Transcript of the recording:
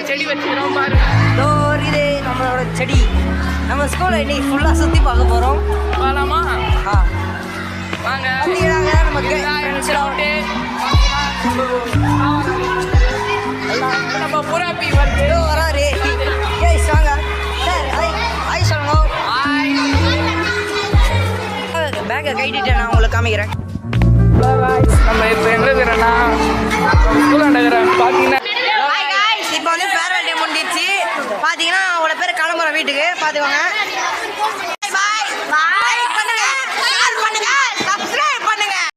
செடி வச்சுக்கிறோம் பாருங்க. இது நம்மளோட செடி. நம்ம ஸ்கூல்ல இன்னைக்கு ஃபுல்லா சுத்தி பார்க்க போறோம். போலாமா? வாங்க. நமக்கு நம்ம புறாப்பி வந்து வராரு. கைஸ் வாங்க. சார் ஹாய் சொல்லுங்க. ஹாய். பேக்கை கைட்டிட்டு நான் உங்களுக்கு காமிக்கிறேன். நம்ம இப்போ எங்க இருக்கிறோன்னா ஸ்கூல் நடக்கிறேன் பார்த்தீங்கன்னா இப்போ வந்து ஃபேர்வெல் டே முடிஞ்சிச்சு. பார்த்தீங்கன்னா அவ்வளோ பேர் கிளம்புறோம் வீட்டுக்கு. பார்த்துக்கோங்க.